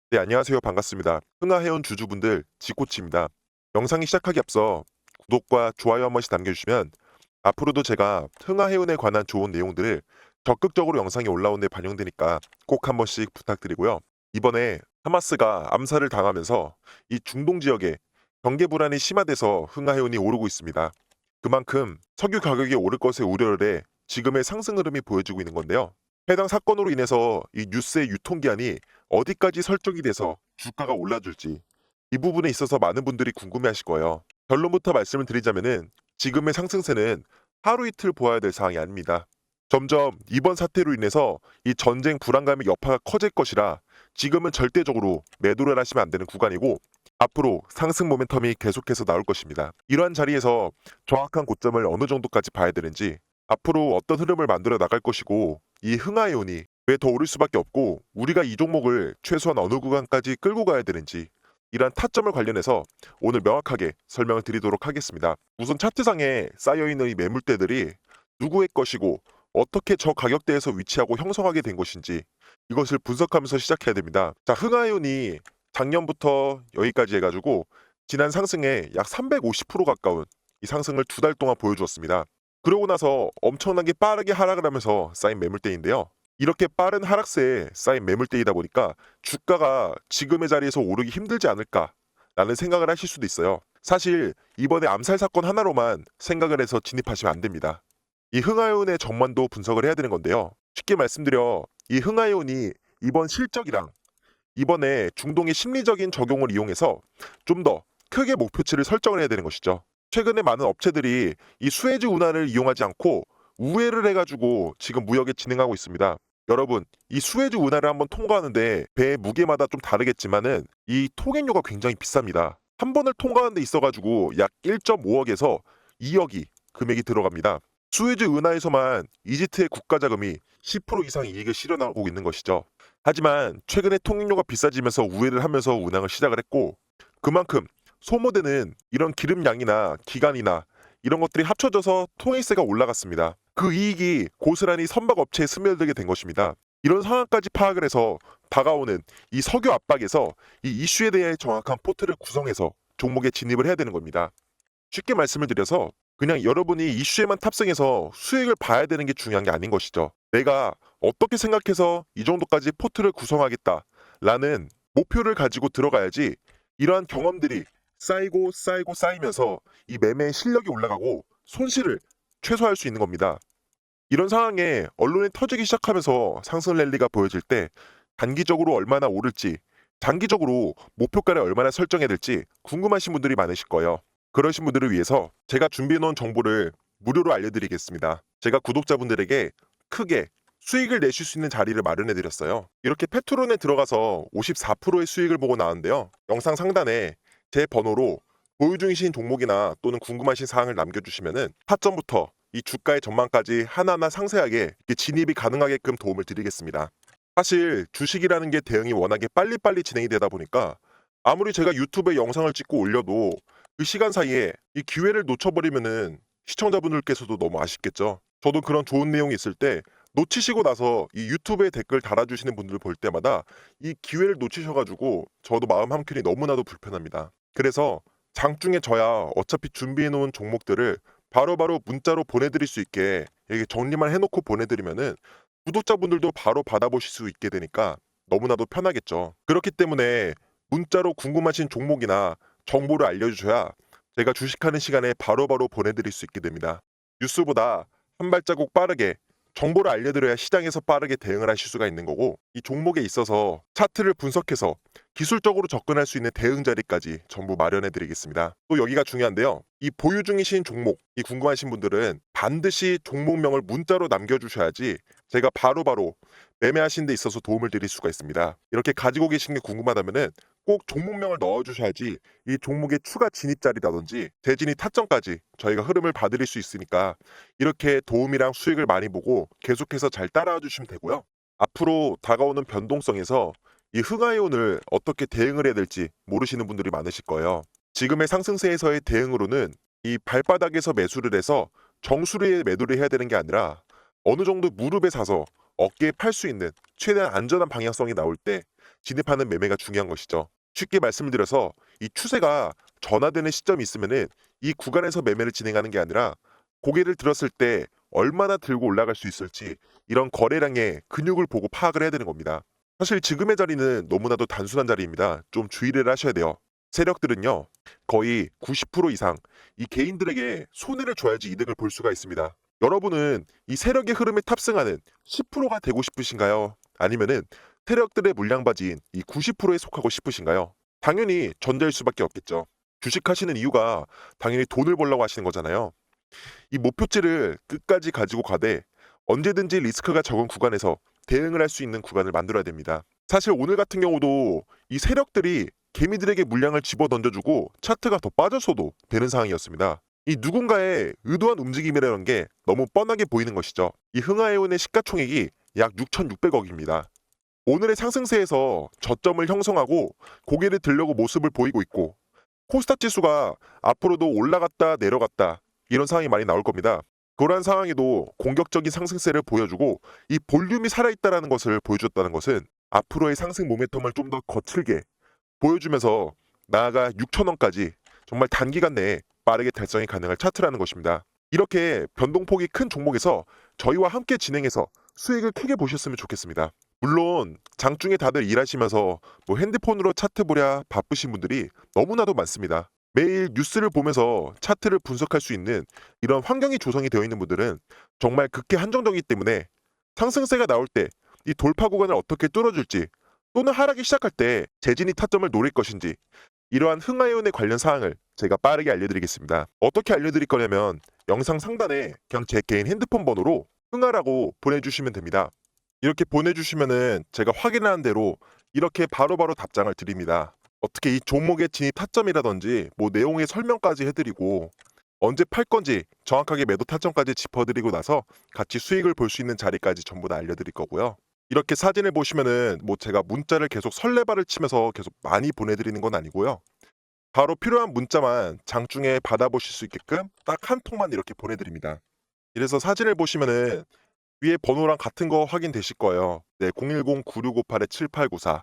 네, 안녕하세요. 반갑습니다. 흥하해운 주주분들, 지코치입니다. 영상이 시작하기 앞서 구독과 좋아요 한 번씩 남겨주시면 앞으로도 제가 흥하해운에 관한 좋은 내용들을 적극적으로 영상이 올라온 데 반영되니까 꼭 한 번씩 부탁드리고요. 이번에 하마스가 암살을 당하면서 이 중동 지역에 경계 불안이 심화돼서 흥하해운이 오르고 있습니다. 그만큼 석유 가격이 오를 것의 우려를 해 지금의 상승 흐름이 보여지고 있는 건데요. 해당 사건으로 인해서 이 뉴스의 유통기한이 어디까지 설정이 돼서 주가가 올라줄지 이 부분에 있어서 많은 분들이 궁금해하실 거예요. 결론부터 말씀을 드리자면은 지금의 상승세는 하루 이틀 보아야 될 사항이 아닙니다. 점점 이번 사태로 인해서 이 전쟁 불안감의 여파가 커질 것이라 지금은 절대적으로 매도를 하시면 안 되는 구간이고 앞으로 상승 모멘텀이 계속해서 나올 것입니다. 이러한 자리에서 정확한 고점을 어느 정도까지 봐야 되는지 앞으로 어떤 흐름을 만들어 나갈 것이고 이 흥하이온이 왜 더 오를 수밖에 없고 우리가 이 종목을 최소한 어느 구간까지 끌고 가야 되는지 이러한 타점을 관련해서 오늘 명확하게 설명을 드리도록 하겠습니다. 우선 차트상에 쌓여있는 이 매물대들이 누구의 것이고 어떻게 저 가격대에서 위치하고 형성하게 된 것인지 이것을 분석하면서 시작해야 됩니다. 자, 흥하이온이 작년부터 여기까지 해가지고 지난 상승에 약 350% 가까운 이 상승을 두 달 동안 보여주었습니다. 그러고 나서 엄청나게 빠르게 하락을 하면서 쌓인 매물대인데요. 이렇게 빠른 하락세에 쌓인 매물대이다 보니까 주가가 지금의 자리에서 오르기 힘들지 않을까라는 생각을 하실 수도 있어요. 사실 이번에 암살 사건 하나로만 생각을 해서 진입하시면 안 됩니다. 이 흥하이온의 전반도 분석을 해야 되는 건데요. 쉽게 말씀드려 이 흥하이온이 이번 실적이랑 이번에 중동의 심리적인 적용을 이용해서 좀 더 크게 목표치를 설정을 해야 되는 것이죠. 최근에 많은 업체들이 이 수에즈 운하를 이용하지 않고 우회를 해가지고 지금 무역에 진행하고 있습니다. 여러분, 이 수에즈 운하를 한번 통과하는데 배의 무게마다 좀 다르겠지만은 이 통행료가 굉장히 비쌉니다. 한 번을 통과하는 데 있어가지고 약 1.5억에서 2억이 금액이 들어갑니다. 수에즈 운하에서만 이집트의 국가 자금이 10% 이상 이익을 실현하고 있는 것이죠. 하지만 최근에 통행료가 비싸지면서 우회를 하면서 운항을 시작을 했고 그만큼 소모되는 이런 기름량이나 기간이나 이런 것들이 합쳐져서 통행세가 올라갔습니다. 그 이익이 고스란히 선박업체에 스며들게 된 것입니다. 이런 상황까지 파악을 해서 다가오는 이 석유 압박에서 이 이슈에 대해 정확한 포트를 구성해서 종목에 진입을 해야 되는 겁니다. 쉽게 말씀을 드려서 그냥 여러분이 이슈에만 탑승해서 수익을 봐야 되는 게 중요한 게 아닌 것이죠. 내가 어떻게 생각해서 이 정도까지 포트를 구성하겠다라는 목표를 가지고 들어가야지 이러한 경험들이 쌓이고 쌓이고 쌓이면서 이 매매의 실력이 올라가고 손실을 최소화할 수 있는 겁니다. 이런 상황에 언론이 터지기 시작하면서 상승 랠리가 보여질 때 단기적으로 얼마나 오를지 장기적으로 목표가를 얼마나 설정해야 될지 궁금하신 분들이 많으실 거예요. 그러신 분들을 위해서 제가 준비해 놓은 정보를 무료로 알려드리겠습니다. 제가 구독자분들에게 크게 수익을 내실 수 있는 자리를 마련해 드렸어요. 이렇게 페트론에 들어가서 54%의 수익을 보고 나왔는데요. 영상 상단에 제 번호로 보유 중이신 종목이나 또는 궁금하신 사항을 남겨주시면은 타점부터 이 주가의 전망까지 하나하나 상세하게 이렇게 진입이 가능하게끔 도움을 드리겠습니다. 사실 주식이라는 게 대응이 워낙에 빨리빨리 진행이 되다 보니까 아무리 제가 유튜브에 영상을 찍고 올려도 그 시간 사이에 이 기회를 놓쳐버리면은 시청자분들께서도 너무 아쉽겠죠. 저도 그런 좋은 내용이 있을 때 놓치시고 나서 이 유튜브에 댓글 달아주시는 분들 볼 때마다 이 기회를 놓치셔가지고 저도 마음 한켠이 너무나도 불편합니다. 그래서 장중에 저야 어차피 준비해놓은 종목들을 바로바로 문자로 보내드릴 수 있게 이렇게 정리만 해놓고 보내드리면은 구독자분들도 바로 받아보실 수 있게 되니까 너무나도 편하겠죠. 그렇기 때문에 문자로 궁금하신 종목이나 정보를 알려주셔야 제가 주식하는 시간에 바로바로 보내드릴 수 있게 됩니다. 뉴스보다 한 발자국 빠르게 정보를 알려드려야 시장에서 빠르게 대응을 하실 수가 있는 거고 이 종목에 있어서 차트를 분석해서 기술적으로 접근할 수 있는 대응 자리까지 전부 마련해 드리겠습니다. 또 여기가 중요한데요. 이 보유 중이신 종목, 이 궁금하신 분들은 반드시 종목명을 문자로 남겨주셔야지 제가 바로바로 매매하시는 데 있어서 도움을 드릴 수가 있습니다. 이렇게 가지고 계신 게 궁금하다면은 꼭 종목명을 넣어주셔야지 이 종목의 추가 진입 자리라든지 재진입 타점까지 저희가 흐름을 봐드릴 수 있으니까 이렇게 도움이랑 수익을 많이 보고 계속해서 잘 따라와 주시면 되고요. 앞으로 다가오는 변동성에서 이 흥하이온을 어떻게 대응을 해야 될지 모르시는 분들이 많으실 거예요. 지금의 상승세에서의 대응으로는 이 발바닥에서 매수를 해서 정수리에 매도를 해야 되는 게 아니라 어느 정도 무릎에 사서 어깨에 팔 수 있는 최대한 안전한 방향성이 나올 때 진입하는 매매가 중요한 것이죠. 쉽게 말씀을 드려서 이 추세가 전환되는 시점이 있으면은 이 구간에서 매매를 진행하는 게 아니라 고개를 들었을 때 얼마나 들고 올라갈 수 있을지 이런 거래량의 근육을 보고 파악을 해야 되는 겁니다. 사실 지금의 자리는 너무나도 단순한 자리입니다. 좀 주의를 하셔야 돼요. 세력들은요, 거의 90% 이상 이 개인들에게 손해를 줘야지 이득을 볼 수가 있습니다. 여러분은 이 세력의 흐름에 탑승하는 10%가 되고 싶으신가요? 아니면은 세력들의 물량바지인 이 90%에 속하고 싶으신가요? 당연히 전자일 수밖에 없겠죠. 주식하시는 이유가 당연히 돈을 벌려고 하시는 거잖아요. 이 목표치를 끝까지 가지고 가되 언제든지 리스크가 적은 구간에서 대응을 할 수 있는 구간을 만들어야 됩니다. 사실 오늘 같은 경우도 이 세력들이 개미들에게 물량을 집어 던져주고 차트가 더 빠졌어도 되는 상황이었습니다. 이 누군가의 의도한 움직임이라는 게 너무 뻔하게 보이는 것이죠. 이 흥하해운의 시가총액이 약 6,600억입니다. 오늘의 상승세에서 저점을 형성하고 고개를 들려고 모습을 보이고 있고 코스닥 지수가 앞으로도 올라갔다 내려갔다 이런 상황이 많이 나올 겁니다. 그러한 상황에도 공격적인 상승세를 보여주고 이 볼륨이 살아있다는 것을 보여줬다는 것은 앞으로의 상승 모멘텀을 좀 더 거칠게 보여주면서 나아가 6천원까지 정말 단기간 내에 빠르게 달성이 가능할 차트라는 것입니다. 이렇게 변동폭이 큰 종목에서 저희와 함께 진행해서 수익을 크게 보셨으면 좋겠습니다. 물론 장중에 다들 일하시면서 뭐 핸드폰으로 차트 보랴 바쁘신 분들이 너무나도 많습니다. 매일 뉴스를 보면서 차트를 분석할 수 있는 이런 환경이 조성이 되어 있는 분들은 정말 극히 한정적이기 때문에 상승세가 나올 때 이 돌파 구간을 어떻게 뚫어줄지 또는 하락이 시작할 때 재진입 타점을 노릴 것인지 이러한 흥하해운에 관련 사항을 제가 빠르게 알려드리겠습니다. 어떻게 알려드릴 거냐면 영상 상단에 그냥 제 개인 핸드폰 번호로 흥하라고 보내주시면 됩니다. 이렇게 보내주시면은 제가 확인하는 대로 이렇게 바로바로 답장을 드립니다. 어떻게 이 종목의 진입 타점이라든지 뭐 내용의 설명까지 해드리고 언제 팔 건지 정확하게 매도 타점까지 짚어드리고 나서 같이 수익을 볼 수 있는 자리까지 전부 다 알려드릴 거고요. 이렇게 사진을 보시면은 뭐 제가 문자를 계속 설레발을 치면서 계속 많이 보내드리는 건 아니고요. 바로 필요한 문자만 장중에 받아보실 수 있게끔 딱 한 통만 이렇게 보내드립니다. 이래서 사진을 보시면은 위에 번호랑 같은 거 확인되실 거예요. 네, 010-9658-7894.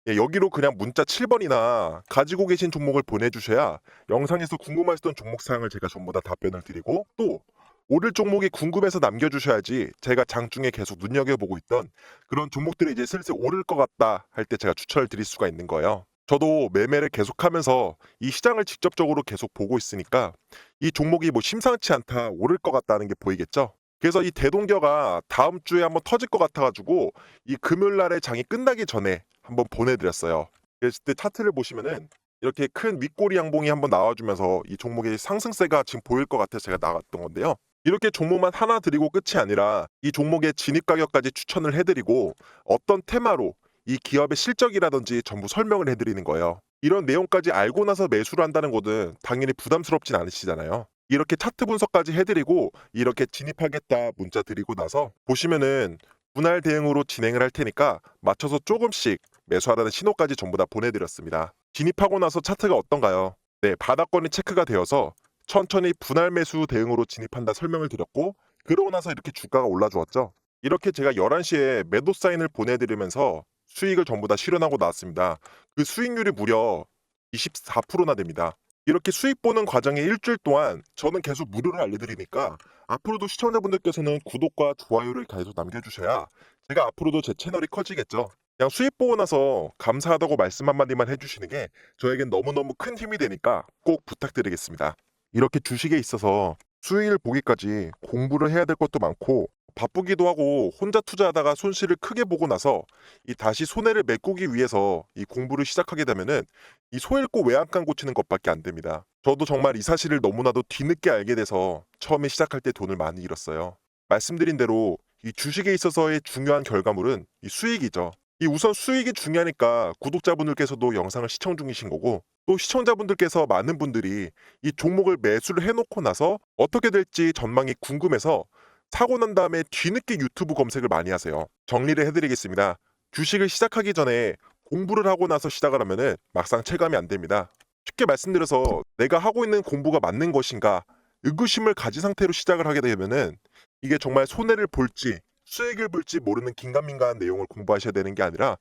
예, 여기로 그냥 문자 7번이나 가지고 계신 종목을 보내주셔야 영상에서 궁금하셨던 종목 사항을 제가 전부 다 답변을 드리고 또 오를 종목이 궁금해서 남겨주셔야지 제가 장중에 계속 눈여겨보고 있던 그런 종목들이 이제 슬슬 오를 것 같다 할 때 제가 추천을 드릴 수가 있는 거예요. 저도 매매를 계속하면서 이 시장을 직접적으로 계속 보고 있으니까 이 종목이 뭐 심상치 않다, 오를 것 같다는 게 보이겠죠? 그래서 이 대동겨가 다음 주에 한번 터질 것 같아가지고 이 금요일 날에 장이 끝나기 전에 한번 보내드렸어요. 그랬을 때 차트를 보시면은 이렇게 큰 윗꼬리 양봉이 한번 나와주면서 이 종목의 상승세가 지금 보일 것 같아서 제가 나갔던 건데요. 이렇게 종목만 하나 드리고 끝이 아니라 이 종목의 진입 가격까지 추천을 해드리고 어떤 테마로 이 기업의 실적이라든지 전부 설명을 해드리는 거예요. 이런 내용까지 알고 나서 매수를 한다는 것은 당연히 부담스럽진 않으시잖아요. 이렇게 차트 분석까지 해드리고 이렇게 진입하겠다 문자 드리고 나서 보시면은 분할 대응으로 진행을 할 테니까 맞춰서 조금씩 매수하라는 신호까지 전부 다 보내드렸습니다. 진입하고 나서 차트가 어떤가요? 네, 바닥권이 체크가 되어서 천천히 분할 매수 대응으로 진입한다 설명을 드렸고 그러고 나서 이렇게 주가가 올라주었죠. 이렇게 제가 11시에 매도 사인을 보내드리면서 수익을 전부 다 실현하고 나왔습니다. 그 수익률이 무려 24%나 됩니다. 이렇게 수익 보는 과정의 일주일 동안 저는 계속 무료로 알려드리니까 앞으로도 시청자분들께서는 구독과 좋아요를 계속 남겨주셔야 제가 앞으로도 제 채널이 커지겠죠. 그냥 수익 보고 나서 감사하다고 말씀 한마디만 해주시는 게 저에겐 너무너무 큰 힘이 되니까 꼭 부탁드리겠습니다. 이렇게 주식에 있어서 수익을 보기까지 공부를 해야 될 것도 많고 바쁘기도 하고 혼자 투자하다가 손실을 크게 보고 나서 이 다시 손해를 메꾸기 위해서 이 공부를 시작하게 되면은 이 소잃고 외양간 고치는 것밖에 안 됩니다. 저도 정말 이 사실을 너무나도 뒤늦게 알게 돼서 처음에 시작할 때 돈을 많이 잃었어요. 말씀드린 대로 이 주식에 있어서의 중요한 결과물은 이 수익이죠. 이 우선 수익이 중요하니까 구독자분들께서도 영상을 시청 중이신 거고 또 시청자분들께서 많은 분들이 이 종목을 매수를 해놓고 나서 어떻게 될지 전망이 궁금해서 사고 난 다음에 뒤늦게 유튜브 검색을 많이 하세요. 정리를 해드리겠습니다. 주식을 시작하기 전에 공부를 하고 나서 시작을 하면은 막상 체감이 안 됩니다. 쉽게 말씀드려서 내가 하고 있는 공부가 맞는 것인가 의구심을 가진 상태로 시작을 하게 되면은 이게 정말 손해를 볼지 수익을 볼지 모르는 긴가민가한 내용을 공부하셔야 되는 게 아니라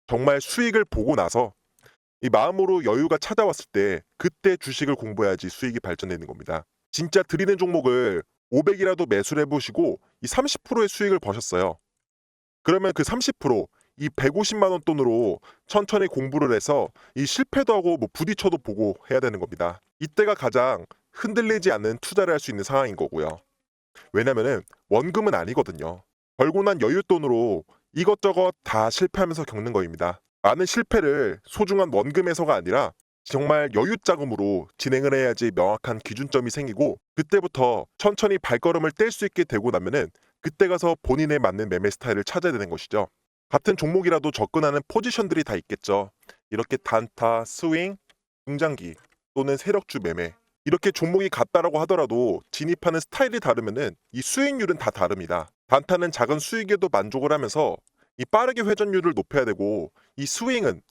정말 수익을 보고 나서 이 마음으로 여유가 찾아왔을 때 그때 주식을 공부해야지 수익이 발전되는 겁니다. 진짜 드리는 종목을 500이라도 매수를 해보시고 이 30%의 수익을 버셨어요. 그러면 그 30%, 이 150만 원 돈으로 천천히 공부를 해서 이 실패도 하고 뭐 부딪혀도 보고 해야 되는 겁니다. 이때가 가장 흔들리지 않는 투자를 할 수 있는 상황인 거고요. 왜냐면은 원금은 아니거든요. 벌고 난 여윳돈으로 이것저것 다 실패하면서 겪는 거입니다. 많은 실패를 소중한 원금에서가 아니라 정말 여윳자금으로 진행을 해야지 명확한 기준점이 생기고 그때부터 천천히 발걸음을 뗄 수 있게 되고 나면은 그때 가서 본인에 맞는 매매 스타일을 찾아야 되는 것이죠. 같은 종목이라도 접근하는 포지션들이 다 있겠죠. 이렇게 단타, 스윙, 중장기 또는 세력주 매매 이렇게 종목이 같다라고 하더라도 진입하는 스타일이 다르면은 이 수익률은 다 다릅니다. 단타는 작은 수익에도 만족을 하면서 이 빠르게 회전율을 높여야 되고 이 스윙은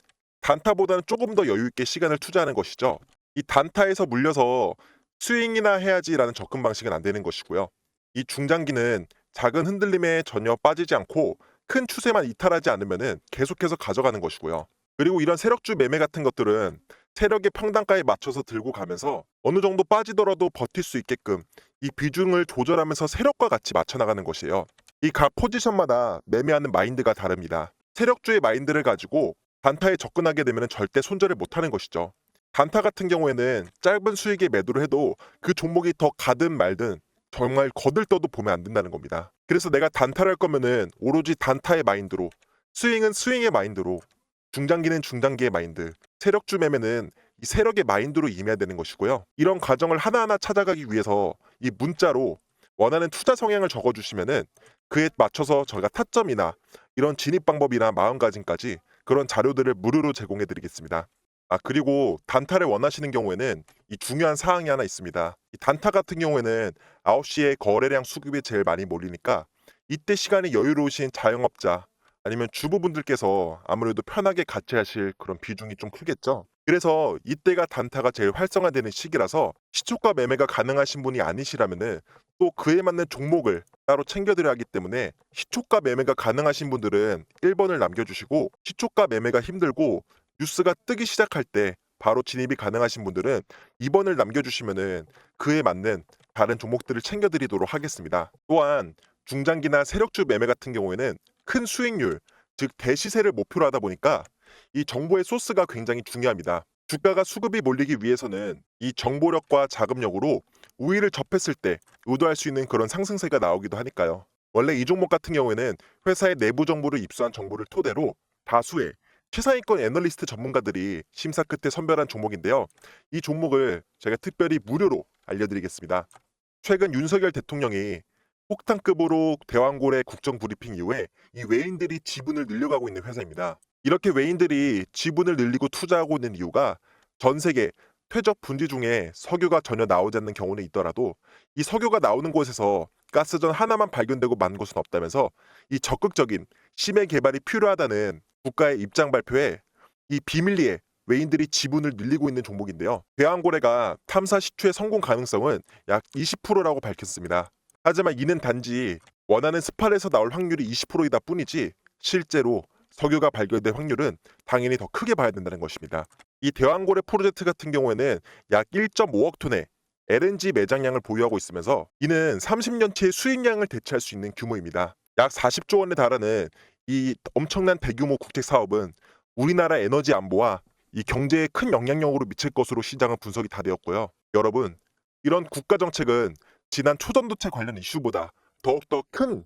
단타보다는 조금 더 여유 있게 시간을 투자하는 것이죠. 이 단타에서 물려서 스윙이나 해야지라는 접근 방식은 안 되는 것이고요. 이 중장기는 작은 흔들림에 전혀 빠지지 않고 큰 추세만 이탈하지 않으면은 계속해서 가져가는 것이고요. 그리고 이런 세력주 매매 같은 것들은 세력의 평단가에 맞춰서 들고 가면서 어느 정도 빠지더라도 버틸 수 있게끔 이 비중을 조절하면서 세력과 같이 맞춰 나가는 것이에요. 이 각 포지션마다 매매하는 마인드가 다릅니다. 세력주의 마인드를 가지고 단타에 접근하게 되면 절대 손절을 못하는 것이죠. 단타 같은 경우에는 짧은 수익에 매도를 해도 그 종목이 더 가든 말든 정말 거들떠도 보면 안 된다는 겁니다. 그래서 내가 단타를 할 거면은 오로지 단타의 마인드로, 스윙은 스윙의 마인드로, 중장기는 중장기의 마인드, 세력주 매매는 이 세력의 마인드로 임해야 되는 것이고요. 이런 과정을 하나하나 찾아가기 위해서 이 문자로 원하는 투자 성향을 적어주시면은 그에 맞춰서 저희가 타점이나 이런 진입 방법이나 마음가짐까지 그런 자료들을 무료로 제공해 드리겠습니다. 그리고 단타를 원하시는 경우에는 이 중요한 사항이 하나 있습니다. 이 단타 같은 경우에는 9시에 거래량 수급이 제일 많이 몰리니까 이때 시간이 여유로우신 자영업자 아니면 주부분들께서 아무래도 편하게 같이 하실 그런 비중이 좀 크겠죠. 그래서 이때가 단타가 제일 활성화되는 시기라서 시초가 매매가 가능하신 분이 아니시라면은 또 그에 맞는 종목을 따로 챙겨드려야 하기 때문에 시초가 매매가 가능하신 분들은 1번을 남겨주시고 시초가 매매가 힘들고 뉴스가 뜨기 시작할 때 바로 진입이 가능하신 분들은 2번을 남겨주시면은 그에 맞는 다른 종목들을 챙겨드리도록 하겠습니다. 또한 중장기나 세력주 매매 같은 경우에는 큰 수익률, 즉 대시세를 목표로 하다 보니까 이 정보의 소스가 굉장히 중요합니다. 주가가 수급이 몰리기 위해서는 이 정보력과 자금력으로 우위를 접했을 때 의도할 수 있는 그런 상승세가 나오기도 하니까요. 원래 이 종목 같은 경우에는 회사의 내부 정보를 입수한 정보를 토대로 다수의 최상위권 애널리스트 전문가들이 심사 끝에 선별한 종목인데요. 이 종목을 제가 특별히 무료로 알려드리겠습니다. 최근 윤석열 대통령이 폭탄급으로 대왕고래 국정브리핑 이후에 이 외인들이 지분을 늘려가고 있는 회사입니다. 이렇게 외인들이 지분을 늘리고 투자하고 있는 이유가 전 세계 퇴적 분지 중에 석유가 전혀 나오지 않는 경우는 있더라도 이 석유가 나오는 곳에서 가스전 하나만 발견되고 만 곳은 없다면서 이 적극적인 심해 개발이 필요하다는 국가의 입장 발표에 이 비밀리에 외인들이 지분을 늘리고 있는 종목인데요. 대왕고래가 탐사 시추의 성공 가능성은 약 20%라고 밝혔습니다. 하지만 이는 단지 원하는 스팟에서 나올 확률이 20%이다 뿐이지 실제로 석유가 발견될 확률은 당연히 더 크게 봐야 된다는 것입니다. 이 대왕고래 프로젝트 같은 경우에는 약 1.5억 톤의 LNG 매장량을 보유하고 있으면서 이는 30년치의 수익량을 대체할 수 있는 규모입니다. 약 40조 원에 달하는 이 엄청난 대규모 국책 사업은 우리나라 에너지 안보와 이 경제에 큰 영향력으로 미칠 것으로 시장은 분석이 다 되었고요. 여러분, 이런 국가 정책은 지난 초전도체 관련 이슈보다 더욱더 큰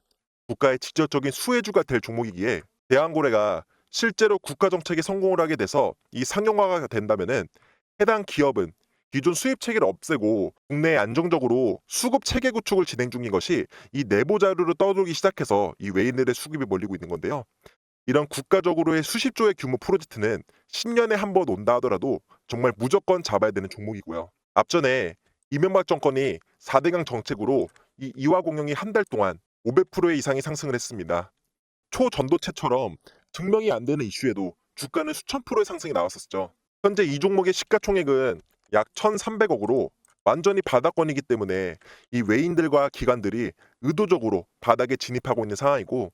국가의 직접적인 수혜주가 될 종목이기에 대왕고래가 실제로 국가 정책에 성공을 하게 돼서 이 상용화가 된다면은 해당 기업은 기존 수입 체계를 없애고 국내에 안정적으로 수급 체계 구축을 진행 중인 것이 이 내부 자료로 떠돌기 시작해서 이 외인들의 수급이 몰리고 있는 건데요. 이런 국가적으로의 수십조의 규모 프로젝트는 10년에 한 번 온다 하더라도 정말 무조건 잡아야 되는 종목이고요. 앞전에 이명박 정권이 4대강 정책으로 이 이화 공영이 한 달 동안 500% 이상이 상승을 했습니다. 초전도체처럼 증명이 안 되는 이슈에도 주가는 수천 프로의 상승이 나왔었죠. 현재 이 종목의 시가총액은 약 1,300억으로 완전히 바닥권이기 때문에 이 외인들과 기관들이 의도적으로 바닥에 진입하고 있는 상황이고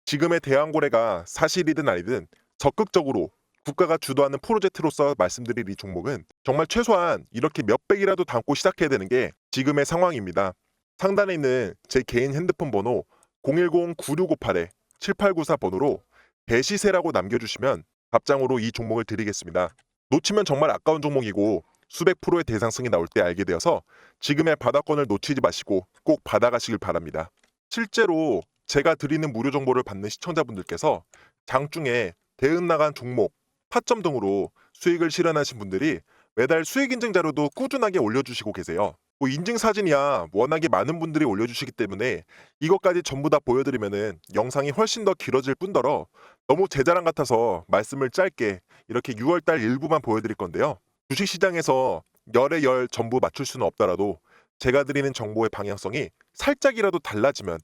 지금의 대왕고래가 사실이든 아니든 적극적으로 국가가 주도하는 프로젝트로서 말씀드릴 이 종목은 정말 최소한 이렇게 몇백이라도 담고 시작해야 되는 게 지금의 상황입니다. 상단에 있는 제 개인 핸드폰 번호 010-9658-7894 번호로 대시세라고 남겨주시면 답장으로 이 종목을 드리겠습니다. 놓치면 정말 아까운 종목이고 수백 프로의 대상승이 나올 때 알게 되어서 지금의 바닥권을 놓치지 마시고 꼭 받아가시길 바랍니다. 실제로 제가 드리는 무료 정보를 받는 시청자분들께서 장중에 대응 나간 종목, 타점 등으로 수익을 실현하신 분들이 매달 수익 인증 자료도 꾸준하게 올려주시고 계세요. 뭐 인증 사진이야 워낙에 많은 분들이 올려주시기 때문에 이것까지 전부 다 보여드리면은 영상이 훨씬 더 길어질 뿐더러 너무 제 자랑 같아서 말씀을 짧게 이렇게 6월달 일부만 보여드릴 건데요. 주식시장에서 열의 열 전부 맞출 수는 없더라도 제가 드리는 정보의 방향성이 살짝이라도 달라지면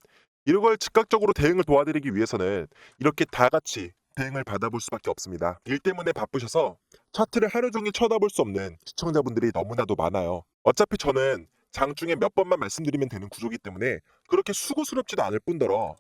이런 걸 즉각적으로 대응을 도와드리기 위해서는 이렇게 다 같이 대응을 받아볼 수밖에 없습니다. 일 때문에 바쁘셔서 차트를 하루 종일 쳐다볼 수 없는 시청자분들이 너무나도 많아요. 어차피 저는 장중에 몇 번만 말씀드리면 되는 구조이기 때문에 그렇게 수고스럽지도 않을 뿐더러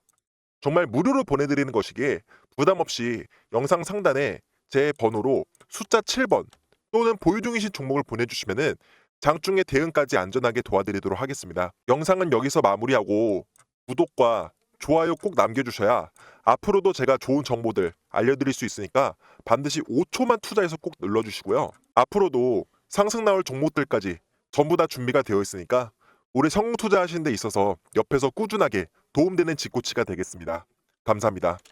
정말 무료로 보내드리는 것이기에 부담 없이 영상 상단에 제 번호로 숫자 7번 또는 보유 중이신 종목을 보내주시면은 장중에 대응까지 안전하게 도와드리도록 하겠습니다. 영상은 여기서 마무리하고 구독과 좋아요 꼭 남겨주셔야 앞으로도 제가 좋은 정보들 알려드릴 수 있으니까 반드시 5초만 투자해서 꼭 눌러주시고요. 앞으로도 상승 나올 종목들까지 전부 다 준비가 되어 있으니까 올해 성공 투자하시는 데 있어서 옆에서 꾸준하게 도움되는 직고치가 되겠습니다. 감사합니다.